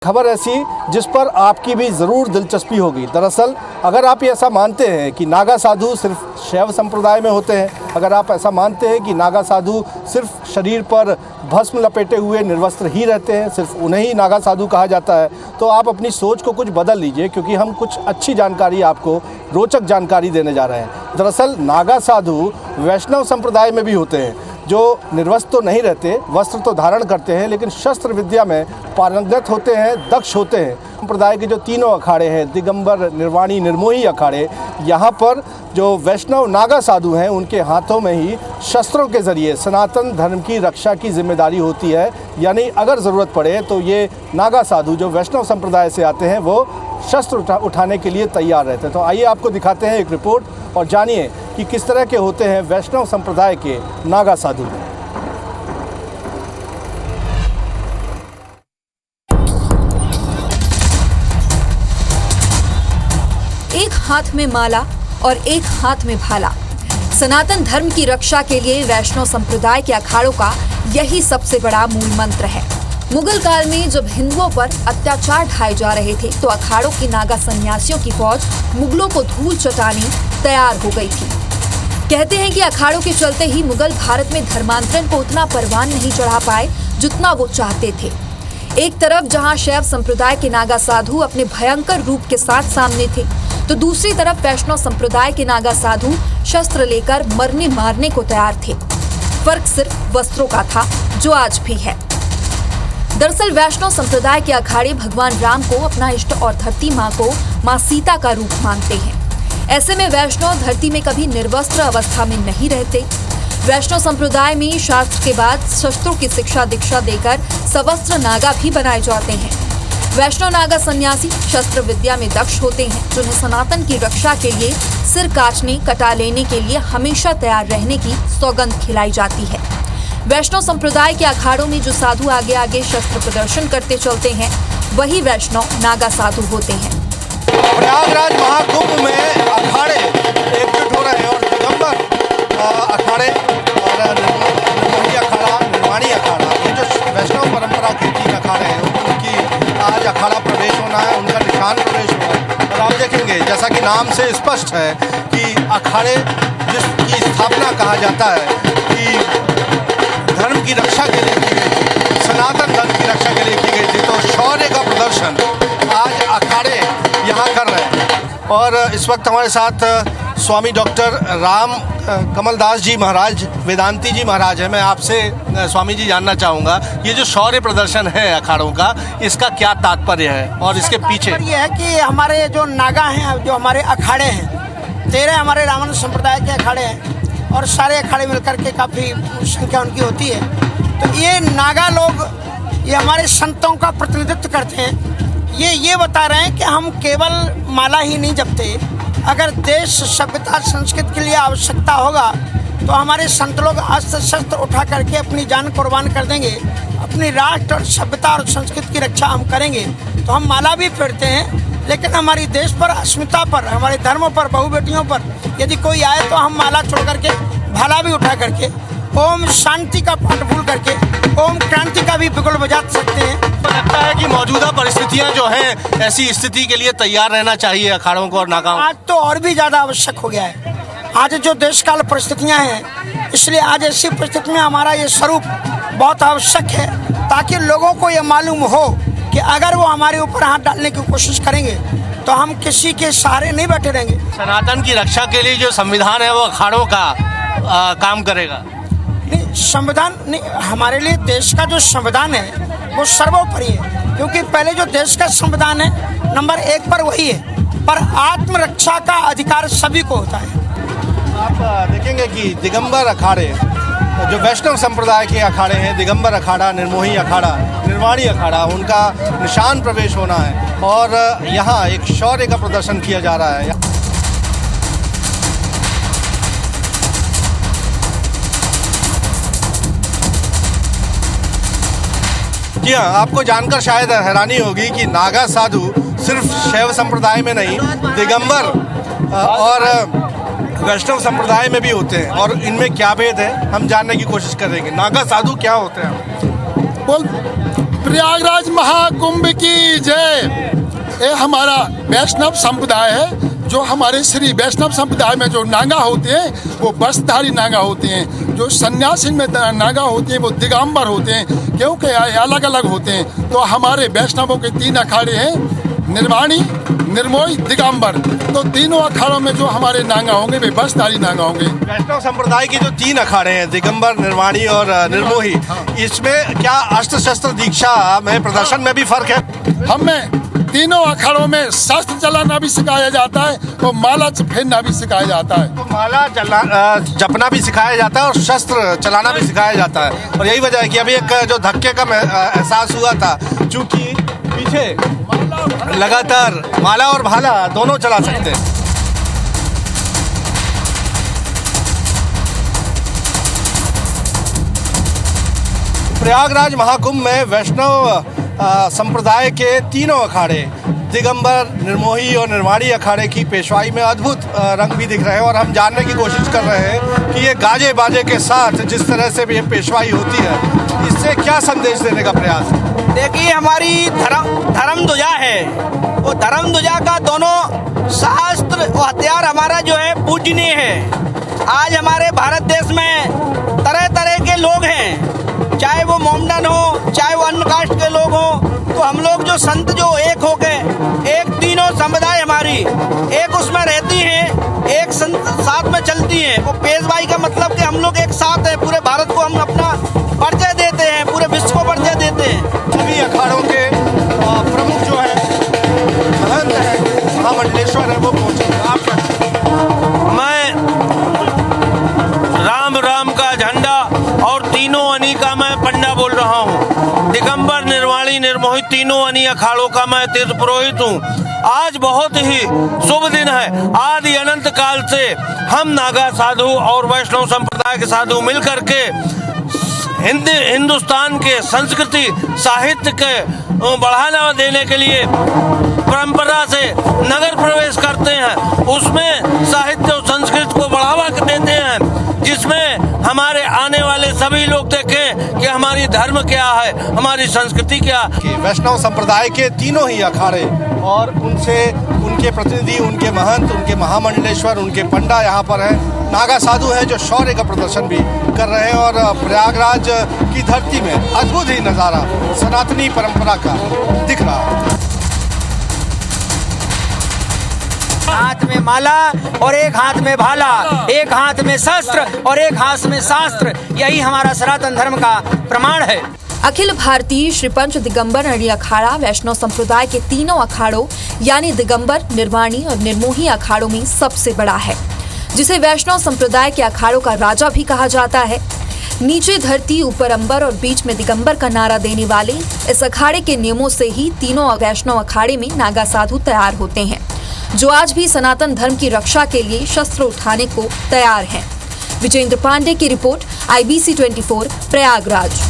खबर ऐसी जिस पर आपकी भी ज़रूर दिलचस्पी होगी। दरअसल अगर आप ये ऐसा मानते हैं कि नागा साधु सिर्फ शैव संप्रदाय में होते हैं, अगर आप ऐसा मानते हैं कि नागा साधु सिर्फ शरीर पर भस्म लपेटे हुए निर्वस्त्र ही रहते हैं, सिर्फ उन्हें ही नागा साधु कहा जाता है, तो आप अपनी सोच को कुछ बदल लीजिए, क्योंकि हम कुछ अच्छी जानकारी आपको, रोचक जानकारी देने जा रहे हैं। दरअसल नागा साधु वैष्णव संप्रदाय में भी होते हैं, जो निर्वस्त्र तो नहीं रहते, वस्त्र तो धारण करते हैं, लेकिन शस्त्र विद्या में पारंगत होते हैं, दक्ष होते हैं। संप्रदाय के जो तीनों अखाड़े हैं, दिगंबर, निर्वाणी, निर्मोही अखाड़े, यहाँ पर जो वैष्णव नागा साधु हैं उनके हाथों में ही शस्त्रों के ज़रिए सनातन धर्म की रक्षा की जिम्मेदारी होती है। यानी अगर ज़रूरत पड़े तो ये नागा साधु जो वैष्णव संप्रदाय से आते हैं वो शस्त्र उठाने के लिए तैयार रहते हैं। तो आइए आपको दिखाते हैं एक रिपोर्ट और जानिए कि किस तरह के होते हैं वैष्णव संप्रदाय के नागा साधु। एक हाथ में माला और एक हाथ में भाला। सनातन धर्म की रक्षा के लिए वैष्णव संप्रदाय के अखाड़ों का यही सबसे बड़ा मूल मंत्र है। मुगल काल में जब हिंदुओं पर अत्याचार ढाए जा रहे थे तो अखाड़ों की नागा सन्यासियों की फौज मुगलों को धूल चटाने तैयार हो गई थी। कहते हैं कि अखाड़ों के चलते ही मुगल भारत में धर्मांतरण को उतना परवान नहीं चढ़ा पाए जितना वो चाहते थे। एक तरफ जहां शैव संप्रदाय के नागा साधु अपने भयंकर रूप के साथ सामने थे, तो दूसरी तरफ वैष्णव संप्रदाय के नागा साधु शस्त्र लेकर मरने मारने को तैयार थे। फर्क सिर्फ वस्त्रों का था, जो आज भी है। दरअसल वैष्णव संप्रदाय के अखाड़े भगवान राम को अपना इष्ट और धरती माँ को माँ सीता का रूप मानते हैं। ऐसे में वैष्णव धरती में कभी निर्वस्त्र अवस्था में नहीं रहते। वैष्णव संप्रदाय में शास्त्र के बाद शस्त्रों की शिक्षा दीक्षा देकर सवस्त्र नागा भी बनाए जाते हैं। वैष्णव नागा सन्यासी शस्त्र विद्या में दक्ष होते हैं, जिन्हें सनातन की रक्षा के लिए सिर काटने कटा लेने के लिए हमेशा तैयार रहने की सौगंध खिलाई जाती है। वैष्णव संप्रदाय के अखाड़ों में जो साधु आगे आगे शस्त्र प्रदर्शन करते चलते हैं, वही वैष्णव नागा साधु होते हैं। प्रयागराज महाकुंभ में अखाड़े एकजुट हो रहे हैं और दिगंबर अखाड़े और निर्मोही अखाड़ा, निर्वाणी अखाड़ा, ये जो वैष्णव परंपरा के तीन अखाड़े हैं, उनकी आज अखाड़ा प्रवेश होना है, उनका निशान प्रवेश होना है। और आप देखेंगे जैसा कि नाम से स्पष्ट है कि अखाड़े जिसकी स्थापना कहा जाता है कि धर्म की रक्षा के लिए की गई थी, सनातन धर्म की रक्षा के लिए की गई थी, तो शौर्य का प्रदर्शन आज अखाड़े यहाँ कर रहे हैं। और इस वक्त हमारे साथ स्वामी डॉक्टर राम कमलदास जी महाराज, वेदांती जी महाराज है। मैं आपसे स्वामी जी जानना चाहूँगा, ये जो शौर्य प्रदर्शन है अखाड़ों का, इसका क्या तात्पर्य है और इसके पीछे? ये है कि हमारे जो नागा हैं, जो हमारे अखाड़े हैं, 13 हमारे रावण संप्रदाय के अखाड़े हैं और सारे अखाड़े मिलकर के काफ़ी संख्या उनकी होती है। तो ये नागा लोग ये हमारे संतों का प्रतिनिधित्व करते हैं। ये बता रहे हैं कि हम केवल माला ही नहीं जपते, अगर देश सभ्यता संस्कृति के लिए आवश्यकता होगा तो हमारे संत लोग अस्त्र शस्त्र उठा करके अपनी जान कुर्बान कर देंगे, अपनी राष्ट्र और सभ्यता और संस्कृति की रक्षा हम करेंगे। तो हम माला भी फेरते हैं, लेकिन हमारी देश पर, अस्मिता पर, हमारे धर्म पर, बहु बेटियों पर यदि कोई आए तो हम माला छोड़ करके भाला भी उठा करके ओम शांति का पाठ भूल करके ओम क्रांति का भी बिगुल बजा सकते हैं। लगता है कि मौजूदा परिस्थितियां जो हैं, ऐसी स्थिति के लिए तैयार रहना चाहिए अखाड़ों को और नागाओं। आज तो और भी ज़्यादा आवश्यक हो गया है। आज जो देश काल परिस्थितियां हैं, इसलिए आज ऐसी परिस्थिति में हमारा ये स्वरूप बहुत आवश्यक है, ताकि लोगों को ये मालूम हो कि अगर वो हमारे ऊपर हाथ डालने की कोशिश करेंगे तो हम किसी के सहारे नहीं बैठे रहेंगे। सनातन की रक्षा के लिए जो संविधान है वो अखाड़ों का काम करेगा। नहीं, संविधान नहीं, हमारे लिए देश का जो संविधान है वो सर्वोपरि है, क्योंकि पहले जो देश का संविधान है नंबर 1 पर वही है, पर आत्मरक्षा का अधिकार सभी को होता है। आप देखेंगे कि दिगंबर अखाड़े, जो वैष्णव संप्रदाय के अखाड़े हैं, दिगंबर अखाड़ा, निर्मोही अखाड़ा, निर्वाणी अखाड़ा, उनका निशान प्रवेश होना है और यहाँ एक शौर्य का प्रदर्शन किया जा रहा है। जी हाँ, आपको जानकर शायद हैरानी होगी कि नागा साधु सिर्फ शैव संप्रदाय में नहीं, दिगंबर और वैष्णव संप्रदाय में भी होते हैं। और इनमें क्या भेद है हम जानने की कोशिश करेंगे। नागा साधु क्या होते हैं? बोल प्रयागराज महाकुंभ की जय। ये हमारा वैष्णव संप्रदाय है। जो हमारे श्री वैष्णव संप्रदाय में जो नागा होते हैं वो बसधारी नागा होते हैं। जो सन्यासी में नागा होते हैं वो दिगंबर होते हैं, क्योंकि अलग अलग होते हैं। तो हमारे वैष्णवों के 3 अखाड़े हैं, निर्वाणी, निर्मोही, दिगंबर। तो तीनों अखाड़ों में जो हमारे नागा होंगे वे बसधारी नागा होंगे। वैष्णव संप्रदाय की जो 3 अखाड़े हैं, दिगंबर, निर्वाणी और निर्मोही, इसमें क्या अस्त्र शस्त्र दीक्षा में प्रदर्शन में भी फर्क है? हमें तीनों अखाड़ों में शस्त्र चलाना भी सिखाया जाता है और माला फेरना भी सिखाया जाता है। तो माला जपना भी सिखाया जाता है और शस्त्र चलाना भी सिखाया जाता है। और यही वजह है कि अभी एक जो धक्के का एहसास हुआ था, क्योंकि पीछे लगातार माला और भाला दोनों चला सकते हैं। प्रयागराज महाकुंभ में वैष्णव संप्रदाय के तीनों अखाड़े, दिगंबर, निर्मोही और निर्वाणी अखाड़े की पेशवाई में अद्भुत रंग भी दिख रहे हैं। और हम जानने की कोशिश कर रहे हैं कि ये गाजे बाजे के साथ जिस तरह से ये पेशवाई होती है, इससे क्या संदेश देने का प्रयास है? देखिए, हमारी धर्म ध्वजा है, वो धर्म ध्वजा का दोनों शास्त्र और हथियार हमारा जो है पूजनीय है। आज हमारे भारत देश में तरह तरह के लोग हैं, चाहे वो मोमडन हो, चाहे वो अन्य कास्ट के लोग हो। तो हम लोग जो संत जो एक हो गए, एक तीनों समुदाय हमारी एक उसमें रहती हैं, एक साथ में चलती हैं। वो पेशवाई का मतलब कि हम लोग एक साथ हैं, पूरे भारत को हम अपना परिचय देते हैं, पूरे विश्व को परिचय देते हैं। सभी अखाड़ों के प्रमुख जो है, महंत है, महामंडलेश्वर है, वो पहुंचे। मैं राम राम का झंडा और तीनों अनी का मैं पंडा बोल रहा हूँ। दिगंबर, निर्वाणी, निर्मोही तीनों अनी अखाड़ों का मैं तीर्थ पुरोहित हूँ। आज बहुत ही शुभ दिन है। आदि अनंत काल से हम नागा साधु और वैष्णव संप्रदाय के साधु मिलकर के हिंदुस्तान के संस्कृति साहित्य के बढ़ावा देने के लिए परंपरा से नगर प्रवेश करते हैं। उसमें साहित्य और संस्कृति को बढ़ावा देते हैं, जिसमें हमारे आने वाले सभी लोग देखें कि हमारी धर्म क्या है, हमारी संस्कृति क्या है। वैष्णव संप्रदाय के तीनों ही अखाड़े और उनसे उनके प्रतिनिधि, उनके महंत, उनके महामंडलेश्वर, उनके पंडा यहाँ पर हैं। नागा साधु हैं जो शौर्य का प्रदर्शन भी कर रहे हैं। और प्रयागराज की धरती में अद्भुत ही नज़ारा सनातनी परंपरा का दिख रहा है। हाथ में माला और एक हाथ में भाला, एक हाथ में शस्त्र और एक हाथ में शास्त्र, यही हमारा सनातन धर्म का प्रमाण है। अखिल भारतीय श्री पंच दिगंबर अणी अखाड़ा वैष्णव संप्रदाय के तीनों अखाड़ों यानी दिगंबर, निर्वाणी और निर्मोही अखाड़ों में सबसे बड़ा है, जिसे वैष्णव संप्रदाय के अखाड़ों का राजा भी कहा जाता है। नीचे धरती, ऊपर अंबर और बीच में दिगंबर का नारा देने वाले इस अखाड़े के नियमों से ही तीनों वैष्णव अखाड़े में नागा साधु तैयार होते हैं, जो आज भी सनातन धर्म की रक्षा के लिए शस्त्र उठाने को तैयार हैं। विजेंद्र पांडे की रिपोर्ट, IBC 24 प्रयागराज।